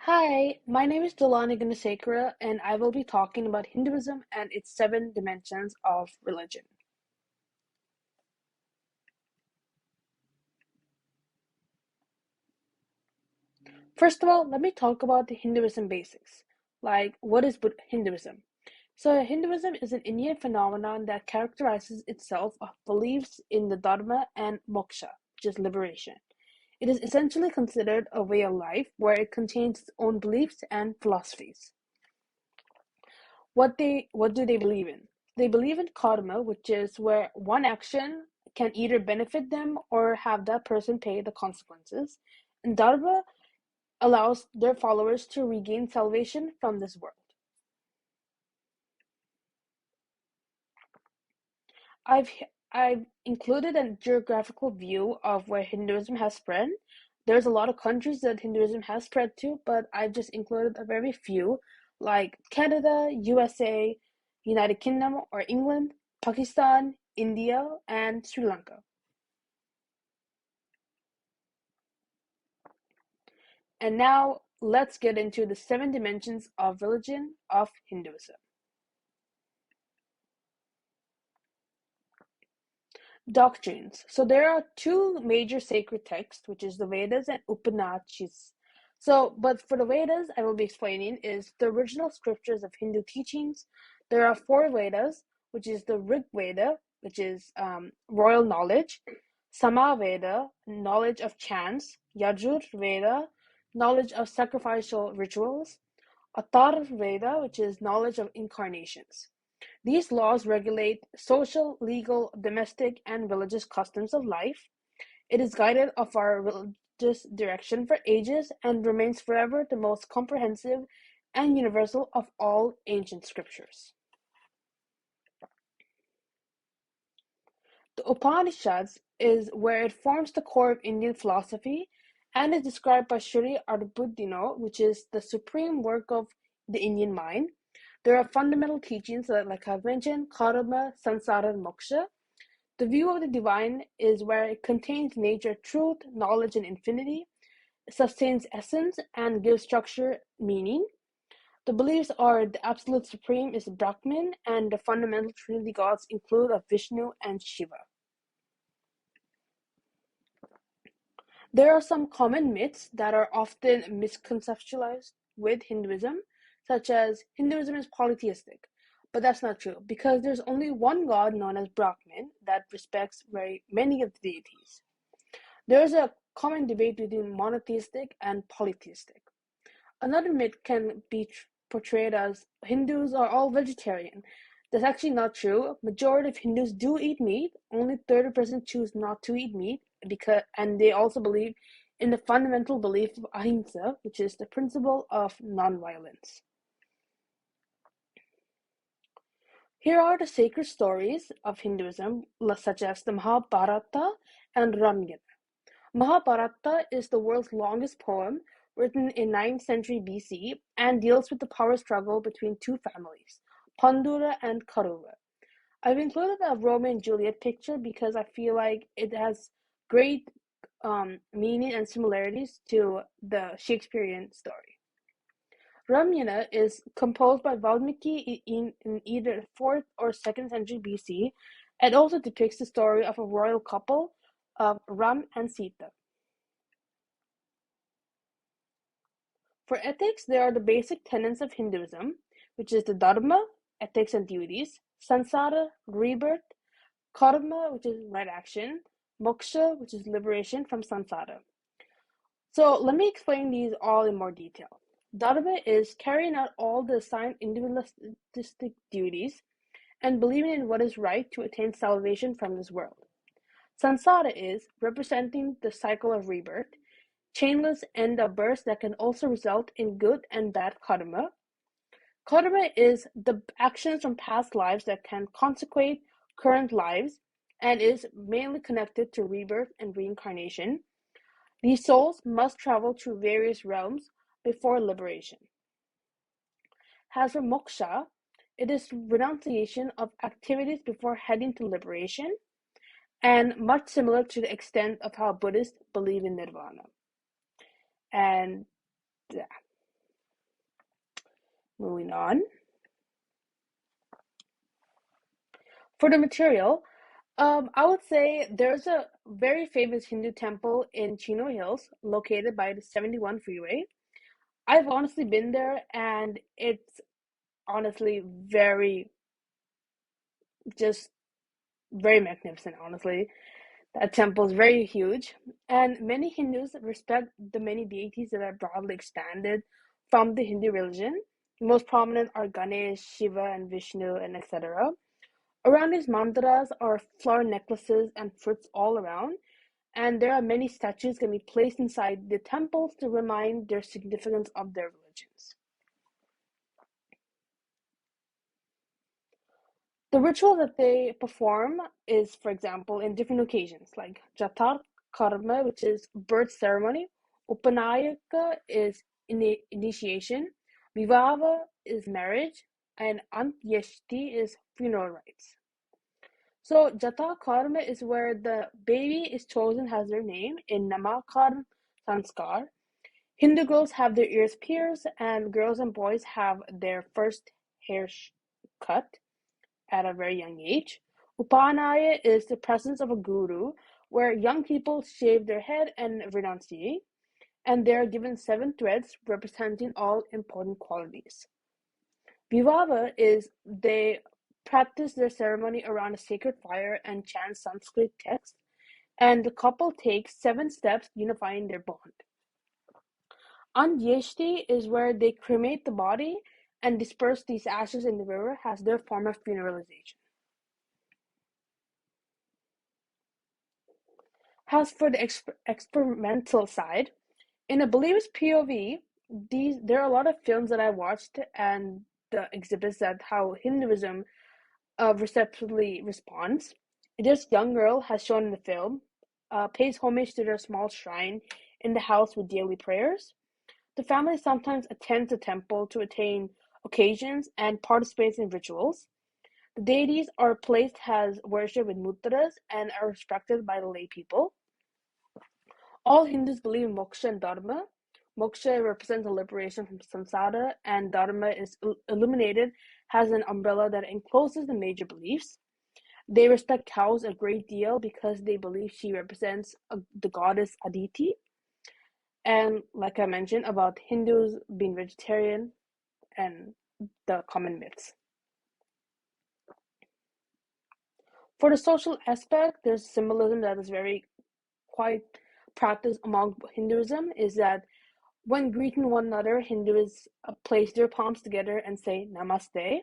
Hi, my name is Delani Gunasekara, and I will be talking about Hinduism and its seven dimensions of religion. First of all, let me talk about the Hinduism basics. Like, what is Hinduism? So, Hinduism is an Indian phenomenon that characterizes itself of beliefs in the Dharma and moksha, which is liberation. It is essentially considered a way of life where it contains its own beliefs and philosophies. What do they believe in? They believe in karma, which is where one action can either benefit them or have that person pay the consequences. And dharma allows their followers to regain salvation from this world. I've I've included a geographical view of where Hinduism has spread. There's a lot of countries that Hinduism has spread to, but I've just included a very few, like Canada, USA, United Kingdom or England, Pakistan, India, and Sri Lanka. And now let's get into the seven dimensions of religion of Hinduism. Doctrines. So there are two major sacred texts, which is the Vedas and Upanishads. But for the Vedas, I will be explaining is the original scriptures of Hindu teachings. There are four Vedas, which is the Rig Veda, which is royal knowledge, Sama Veda, knowledge of chants, Yajur Veda, knowledge of sacrificial rituals, Atharva Veda, which is knowledge of incarnations. These laws regulate social, legal, domestic, and religious customs of life. It is guided of our religious direction for ages and remains forever the most comprehensive and universal of all ancient scriptures. The Upanishads is where it forms the core of Indian philosophy and is described by Sri Aurobindo, which is the supreme work of the Indian mind. There are fundamental teachings that, like I've mentioned, karma, samsara, and moksha. The view of the divine is where it contains nature, truth, knowledge, and infinity, sustains essence, and gives structure, meaning. The beliefs are the absolute supreme is Brahman, and the fundamental trinity gods include of Vishnu and Shiva. There are some common myths that are often misconceptualized with Hinduism, such as Hinduism is polytheistic. But that's not true, because there's only one god known as Brahman that respects very many of the deities. There is a common debate between monotheistic and polytheistic. Another myth can be portrayed as Hindus are all vegetarian. That's actually not true. Majority of Hindus do eat meat. Only 30% choose not to eat meat and they also believe in the fundamental belief of ahimsa, which is the principle of nonviolence. Here are the sacred stories of Hinduism, such as the Mahabharata and Ramayana. Mahabharata is the world's longest poem, written in 9th century BC, and deals with the power struggle between two families, Pandura and Kaurava. I've included a Romeo and Juliet picture because I feel like it has great meaning and similarities to the Shakespearean story. Ramayana is composed by Valmiki in either 4th or 2nd century BC and also depicts the story of a royal couple of Ram and Sita. For ethics, there are the basic tenets of Hinduism, which is the Dharma, ethics and duties, Sansara, rebirth, Karma, which is right action, Moksha, which is liberation from Samsara. So let me explain these all in more detail. Dharma is carrying out all the assigned individualistic duties and believing in what is right to attain salvation from this world. Samsara is representing the cycle of rebirth, chainless end of births that can also result in good and bad karma. Karma is the actions from past lives that can consecrate current lives and is mainly connected to rebirth and reincarnation. These souls must travel through various realms before liberation. As for moksha, it is renunciation of activities before heading to liberation, and much similar to the extent of how Buddhists believe in nirvana. And yeah. Moving on. For the material, I would say there's a very famous Hindu temple in Chino Hills located by the 71 freeway. I've honestly been there and it's honestly just very magnificent, honestly. That temple is very huge, and many Hindus respect the many deities that are broadly expanded from the Hindu religion. The most prominent are Ganesh, Shiva, and Vishnu, and etc. Around these mandiras are flower necklaces and fruits all around, and there are many statues can be placed inside the temples to remind their significance of their religions. The ritual that they perform is, for example, in different occasions, like Jatar Karma, which is birth ceremony, Upanayaka is initiation, Vivava is marriage, and Antyeshti is funeral rites. So Jata Karma is where the baby is chosen as their name in Namakar Sanskar. Hindu girls have their ears pierced, and girls and boys have their first hair cut at a very young age. Upanaya is the presence of a guru, where young people shave their head and renunciate, and they are given 7 threads representing all important qualities. Vivava is they practice their ceremony around a sacred fire and chant Sanskrit texts, and the couple takes 7 steps unifying their bond. Andyeshti is where they cremate the body and disperse these ashes in the river as their form of funeralization. As for the experimental side, in a believer's POV, there are a lot of films that I watched and the exhibits that how Hinduism receptively responds. This young girl, as shown in the film, pays homage to their small shrine in the house with daily prayers. The family sometimes attends the temple to attain occasions and participates in rituals. The deities are placed as worship with mudras and are respected by the lay people. All Hindus believe in moksha and dharma. Moksha represents a liberation from samsara, and dharma is illuminated as an umbrella that encloses the major beliefs. They respect cows a great deal because they believe she represents the goddess Aditi. And like I mentioned about Hindus being vegetarian and the common myths. For the social aspect, there's symbolism that is very quite practiced among Hinduism is that when greeting one another, Hindus place their palms together and say Namaste.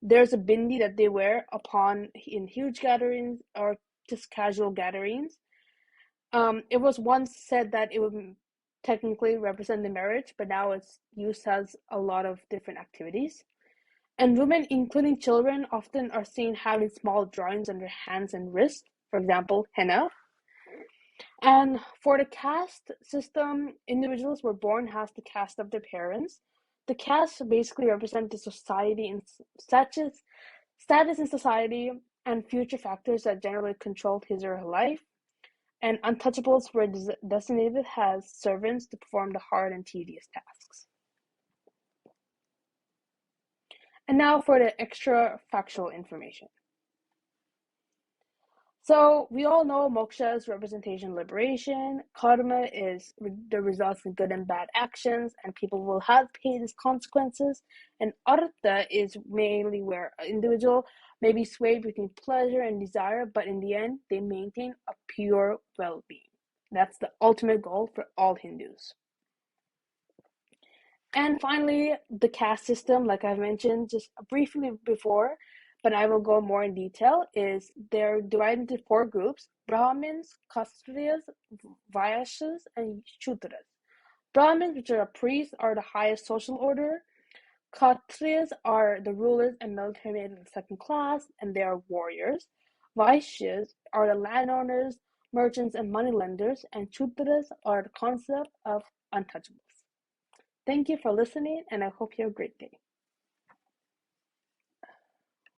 There's a bindi that they wear upon in huge gatherings or just casual gatherings. It was once said that it would technically represent the marriage, but now it's used as a lot of different activities. And women, including children, often are seen having small drawings on their hands and wrists, for example, henna. And for the caste system, individuals were born as the caste of their parents. The caste basically represent the society and status in society and future factors that generally control his or her life. And untouchables were designated as servants to perform the hard and tedious tasks. And now for the extra factual information. So we all know moksha is representation liberation, karma is the results in good and bad actions, and people will have paid its consequences, and artha is mainly where an individual may be swayed between pleasure and desire, but in the end, they maintain a pure well-being. That's the ultimate goal for all Hindus. And finally, the caste system, like I've mentioned just briefly before, but I will go more in detail, is they're divided into 4 groups: Brahmins, Kshatriyas, Vaishyas, and Shudras. Brahmins, which are priests, are the highest social order. Kshatriyas are the rulers and military men of the second class, and they are warriors. Vaishyas are the landowners, merchants, and moneylenders, and Shudras are the concept of untouchables. Thank you for listening, and I hope you have a great day.